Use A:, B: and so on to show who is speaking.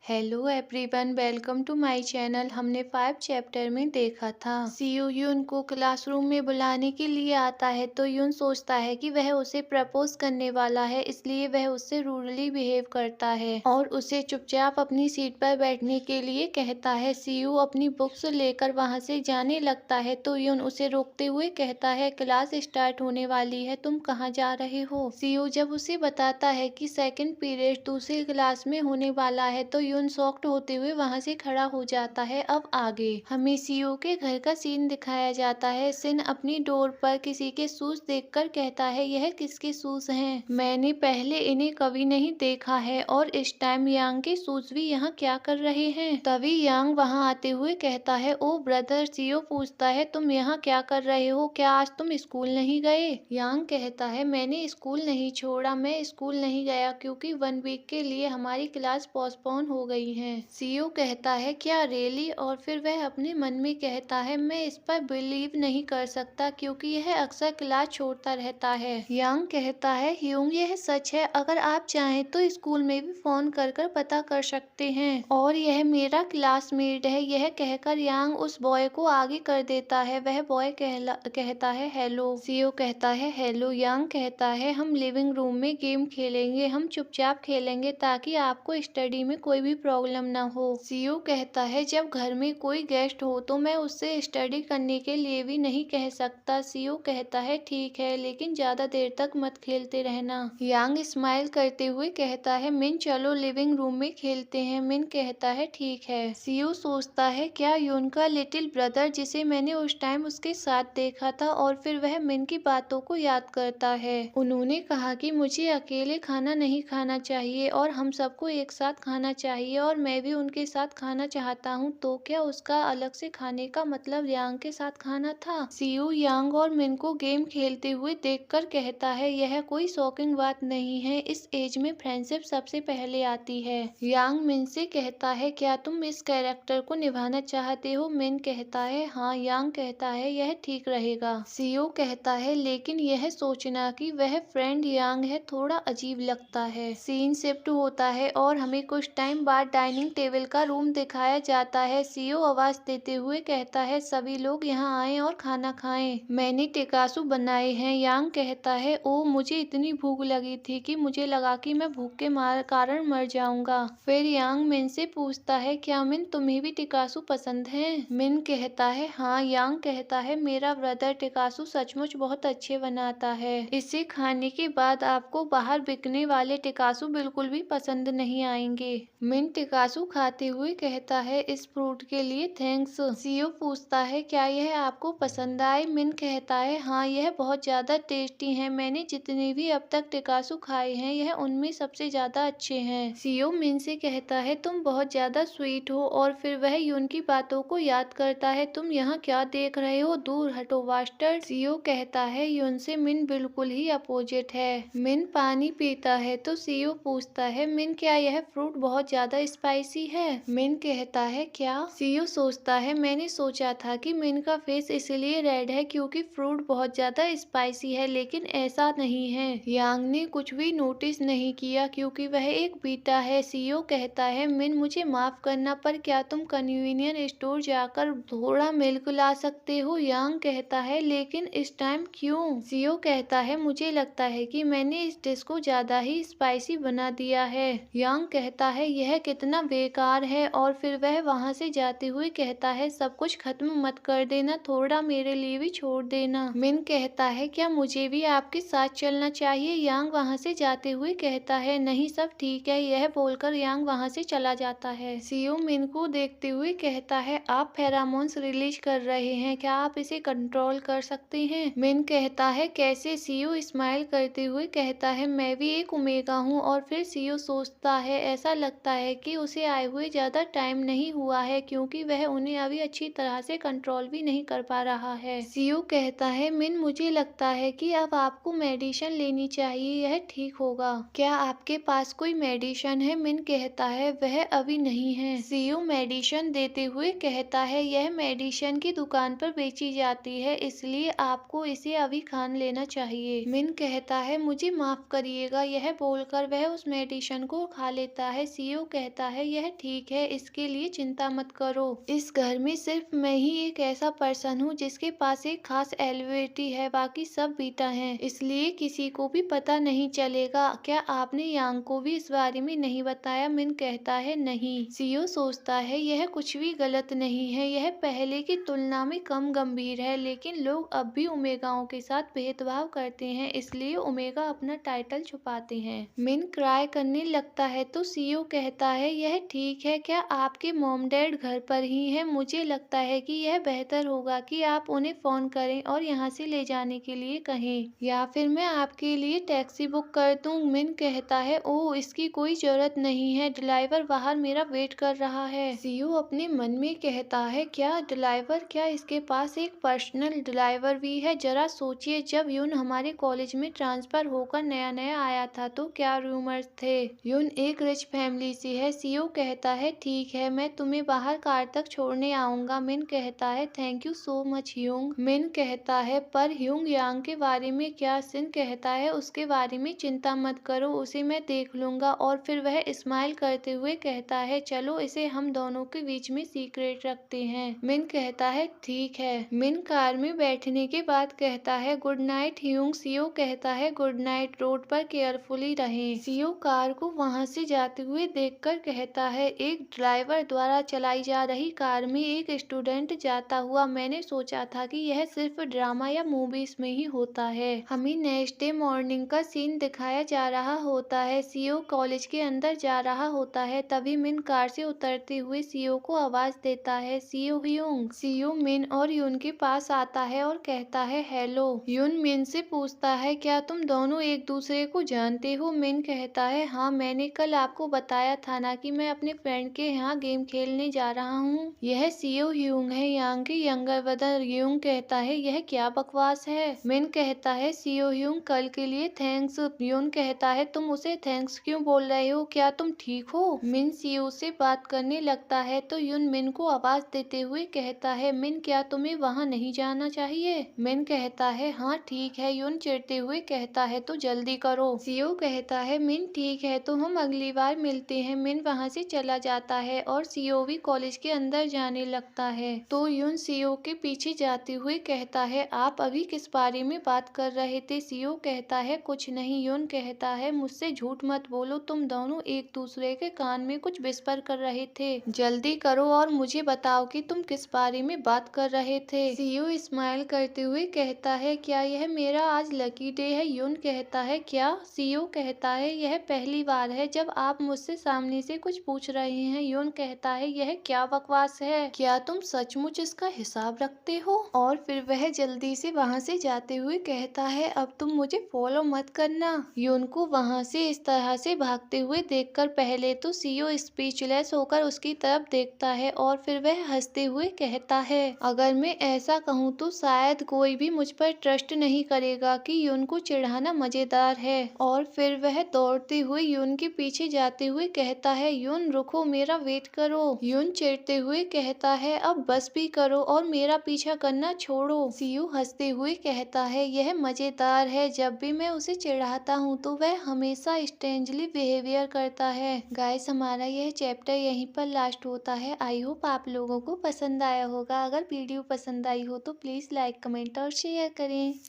A: Hello everyone, welcome to my channel. हमने 5 chapter में देखा था सीयू युन को क्लासरूम में बुलाने के लिए आता है तो युन सोचता है कि वह उसे प्रपोज करने वाला है, इसलिए वह उससे रूडली बिहेव करता है और उसे चुपचाप अपनी सीट पर बैठने के लिए कहता है। सीयू अपनी बुक्स लेकर वहां से जाने लगता है तो युन उसे रोकते हुए कहता है, क्लास स्टार्ट होने वाली है, तुम कहाँ जा रहे हो। सीयू जब उसे बताता है कि सेकंड पीरियड दूसरी क्लास में होने वाला है तो युन शॉक्ड होते हुए वहां से खड़ा हो जाता है। अब आगे हमें सीओ के घर का सीन दिखाया जाता है। सिन अपनी डोर पर किसी के शूज देखकर कहता है, यह किसके शूज हैं? मैंने पहले इन्हें कभी नहीं देखा है और इस टाइम यांग के शूज भी यहाँ क्या कर रहे हैं। तभी यांग वहाँ आते हुए कहता है, ओ ब्रदर। सीओ पूछता है, तुम यहाँ क्या कर रहे हो? क्या आज तुम स्कूल नहीं गए? यांग कहता है, मैंने स्कूल नहीं छोड़ा, मैं स्कूल नहीं गया क्योंकि 1 वीक के लिए हमारी क्लास पोस्टपोन हो गई है। सीओ कहता है, क्या रियली? और फिर वह अपने मन में कहता है, मैं इस पर बिलीव नहीं कर सकता क्योंकि यह अक्सर क्लास छोड़ता रहता है। यांग कहता है, ह्यूंग यह सच है, अगर आप चाहें तो स्कूल में भी फोन कर कर पता कर सकते हैं और यह मेरा क्लासमेट है। यह कहकर यांग उस बॉय को आगे कर देता है। वह बॉय कहता है, हेलो। सीओ कहता है, हेलो। यांग कहता है, हम लिविंग रूम में गेम खेलेंगे, हम चुपचाप खेलेंगे ताकि आपको स्टडी में कोई भी प्रॉब्लम ना हो। सीयू कहता है, जब घर में कोई गेस्ट हो तो मैं उससे स्टडी करने के लिए भी नहीं कह सकता। सीयू कहता है, ठीक है, लेकिन ज्यादा देर तक मत खेलते रहना। यांग स्माइल करते हुए कहता है, मिन चलो लिविंग रूम में खेलते हैं। मिन कहता है, ठीक है। सीयू सोचता है, क्या युन का लिटिल ब्रदर जिसे मैंने उस टाइम उसके साथ देखा था, और फिर वह मिन की बातों को याद करता है। उन्होंने कहा कि मुझे अकेले खाना नहीं खाना चाहिए और हम सबको एक साथ खाना चाहिए और मैं भी उनके साथ खाना चाहता हूँ। तो क्या उसका अलग से खाने का मतलब यांग के साथ खाना था? सीयू यांग और मिन को गेम खेलते हुए देखकर कहता है, यह कोई शॉकिंग बात नहीं है, इस एज में फ्रेंडशिप सबसे पहले आती है। यांग मिन से कहता है, क्या तुम इस कैरेक्टर को निभाना चाहते हो? मिन कहता है, हाँ। यांग कहता है, यह ठीक रहेगा। सीयू कहता है, लेकिन यह सोचना कि वह फ्रेंड यांग है थोड़ा अजीब लगता है। सीन शिफ्ट होता है और हमें कुछ टाइम बाद डाइनिंग टेबल का रूम दिखाया जाता है। सीओ आवाज देते हुए कहता है, सभी लोग यहाँ आएं और खाना खाएं, मैंने टिकासू बनाए हैं। यांग कहता है, ओ मुझे इतनी भूख लगी थी कि मुझे लगा कि मैं भूख के कारण मर जाऊंगा। फिर यांग मिन से पूछता है, क्या मिन तुम्हें भी टिकासू पसंद है? मिन कहता है, हाँ। यांग कहता है, मेरा ब्रदर टिकासू सचमुच बहुत अच्छे बनाता है, इसे खाने के बाद आपको बाहर बिकने वाले टिकासू बिल्कुल भी पसंद नहीं आएंगे। मिन टिकासू खाते हुए कहता है, इस फ्रूट के लिए थैंक्स। सीओ पूछता है, क्या यह आपको पसंद आए? मिन कहता है, हाँ, यह बहुत ज्यादा टेस्टी है, मैंने जितने भी अब तक टिकासू खाए हैं यह उनमें सबसे ज्यादा अच्छे हैं। सीओ मिन से कहता है, तुम बहुत ज्यादा स्वीट हो, और फिर वह युन की बातों को याद करता है। तुम यहाँ क्या देख रहे हो? दूर हटो बास्टर्ड। सीओ कहता है, युन से मिन बिल्कुल ही अपोजिट है। मिन पानी पीता है तो सीओ पूछता है, मिन क्या यह फ्रूट बहुत ज्यादा स्पाइसी है? मिन कहता है, क्या? सीओ सोचता है, मैंने सोचा था कि मिन का फेस इसलिए रेड है क्योंकि फ्रूट बहुत ज्यादा स्पाइसी है, लेकिन ऐसा नहीं है। यांग ने कुछ भी नोटिस नहीं किया क्योंकि वह एक बीटा है। सीओ कहता है, मिन मुझे माफ करना, पर क्या तुम कन्वीनियंस स्टोर जाकर थोड़ा मिल्क ला सकते हो? यांग कहता है, लेकिन इस टाइम क्यों? सीओ कहता है, मुझे लगता है कि मैंने इस डिश को ज्यादा ही स्पाइसी बना दिया है। यांग कहता है, यह कितना बेकार है, और फिर वह वहां से जाते हुए कहता है, सब कुछ खत्म मत कर देना, थोड़ा मेरे लिए भी छोड़ देना। मिन कहता है, क्या मुझे भी आपके साथ चलना चाहिए? यांग वहां से जाते हुए कहता है, नहीं, सब ठीक है। यह बोलकर यांग वहां से चला जाता है। सीओ मिन को देखते हुए कहता है, आप फेरामोन्स रिलीज कर रहे हैं, क्या आप इसे कंट्रोल कर सकते हैं? मिन कहता है, कैसे? सीओ स्माइल करते हुए कहता है, मैं भी एक ओमेगा हूँ। और फिर सीओ सोचता है, ऐसा लगता है कि उसे आए हुए ज्यादा टाइम नहीं हुआ है क्योंकि वह उन्हें अभी अच्छी तरह से कंट्रोल भी नहीं कर पा रहा है। सीओ कहता है, मिन मुझे लगता है कि अब आपको मेडिसिन लेनी चाहिए, यह ठीक होगा। क्या आपके पास कोई मेडिसिन है? मिन कहता है, वह अभी नहीं है। सीओ मेडिसिन देते हुए कहता है, यह मेडिसिन की दुकान पर बेची जाती है, इसलिए आपको इसे अभी खान लेना चाहिए। मिन कहता है, मुझे माफ करिएगा। यह बोलकर वह उस मेडिसिन को खा लेता है। सीओ कहता है यह ठीक है, इसके लिए चिंता मत करो। इस घर में सिर्फ मैं ही एक ऐसा पर्सन हूँ जिसके पास एक खास एलिबिलिटी है, बाकी सब बीटा हैं, इसलिए किसी को भी पता नहीं चलेगा। क्या आपने यांग को भी इस बारे में नहीं बताया? मिन कहता है नहीं। सीओ सोचता है यह कुछ भी गलत नहीं है, यह पहले की तुलना में कम गंभीर है, लेकिन लोग अब भी ओमेगाओं के साथ भेदभाव करते हैं, इसलिए ओमेगा अपना टाइटल छुपाते हैं। मिन क्राई करने लगता है तो सीओ कहता है यह ठीक है, क्या आपके मॉम डैड घर पर ही हैं? मुझे लगता है कि यह बेहतर होगा कि आप उन्हें फोन करें और यहाँ से ले जाने के लिए कहें, या फिर मैं आपके लिए टैक्सी बुक कर दूं। मिन कहता है ओह इसकी कोई जरूरत नहीं है, ड्राइवर बाहर मेरा वेट कर रहा है। सीओ अपने मन में कहता है क्या ड्राइवर, क्या इसके पास एक पर्सनल ड्राइवर भी है? जरा सोचिए, जब यून हमारे कॉलेज में ट्रांसफर होकर नया नया आया था तो क्या रूमर्स थे। यून एक रिच फैमिली से है। सीओ कहता है ठीक है, मैं तुम्हें बाहर कार तक छोड़ने आऊंगा। मिन कहता है थैंक यू सो मच ह्यूंग। मिन कहता है पर ह्यूंग यांग के बारे में क्या? सिन कहता है उसके बारे में चिंता मत करो, उसे मैं देख लूंगा। और फिर वह स्माइल करते हुए कहता है चलो इसे हम दोनों के बीच में सीक्रेट रखते हैं। मिन कहता है ठीक है। मिन कार में बैठने के बाद कहता है गुड नाइट ह्यूंग। सीओ कहता है गुड नाइट, रोड पर केयरफुली रहें। सीओ कार को वहां से जाते हुए देखकर कहता है एक ड्राइवर द्वारा चलाई जा रही कार में एक स्टूडेंट जाता हुआ, मैंने सोचा था कि यह सिर्फ ड्रामा या मूवीज में ही होता है। हमें नेक्स्ट डे मॉर्निंग का सीन दिखाया जा रहा होता है। सीओ कॉलेज के अंदर जा रहा होता है, तभी मिन कार से उतरते हुए सीओ को आवाज देता है सीओ ह्यूंग। सीओ मिन और यून के पास आता है और कहता है हेलो। यून मिन से पूछता है क्या तुम दोनों एक दूसरे को जानते हो? मिन कहता है हाँ, मैंने कल आपको बताया था ना कि मैं अपने फ्रेंड के यहाँ गेम खेलने जा रहा हूँ। यह सीओ ह्यूंग है, यांग के यंगर ब्रदर। ह्यूंग कहता है यह क्या बकवास है। मिन कहता है सीओ ह्यूंग कल के लिए थैंक्स। यून कहता है तुम उसे थैंक्स क्यों बोल रहे हो, क्या तुम ठीक हो? मिन सीओ से बात करने लगता है तो यून मिन को आवाज देते हुए कहता है मिन क्या तुम्हें वहाँ नहीं जाना चाहिए? मिन कहता है हाँ ठीक है। यून चिढ़ते हुए कहता है तो जल्दी करो। सीओ कहता है मिन ठीक है, तो हम अगली बार मिलते हैं। मिन वहाँ से चला जाता है और सीओ भी कॉलेज के अंदर जाने लगता है। तो यून सीओ के पीछे जाते हुए कहता है आप अभी किस बारे में बात कर रहे थे? सीओ कहता है कुछ नहीं। यून कहता है मुझसे झूठ मत बोलो, तुम दोनों एक दूसरे के कान में कुछ विस्पर कर रहे थे, जल्दी करो और मुझे बताओ कि तुम किस बारे में बात कर रहे थे। सीओ स्माइल करते हुए कहता है क्या यह मेरा आज लकी डे है? यून कहता है क्या? सीओ कहता है यह पहली बार है जब आप मुझसे सामने से कुछ पूछ रहे हैं। यून कहता है यह क्या बकवास है, क्या तुम सचमुच इसका हिसाब रखते हो? और फिर वह जल्दी से वहाँ से जाते हुए कहता है अब तुम मुझे फॉलो मत करना। यून को वहाँ से इस तरह से भागते हुए देखकर पहले तो सीओ स्पीचलेस होकर उसकी तरफ देखता है और फिर वह हंसते हुए कहता है अगर मैं ऐसा कहूँ तो शायद कोई भी मुझ पर ट्रस्ट नहीं करेगा कि यून को चिढ़ाना मजेदार है। और फिर वह दौड़ते हुए यून के पीछे जाते हुए कहता है यून रुको, मेरा वेट करो। यून चिढ़ते हुए कहता है अब बस भी करो और मेरा पीछा करना छोड़ो। सीयू हंसते हुए कहता है यह मजेदार है, जब भी मैं उसे चिढ़ाता हूँ तो वह हमेशा स्ट्रेंजली बिहेवियर करता है। गाइस हमारा यह चैप्टर यहीं पर लास्ट होता है। आई होप आप लोगों को पसंद आया होगा। अगर वीडियो पसंद आई हो तो प्लीज लाइक कमेंट और शेयर करें।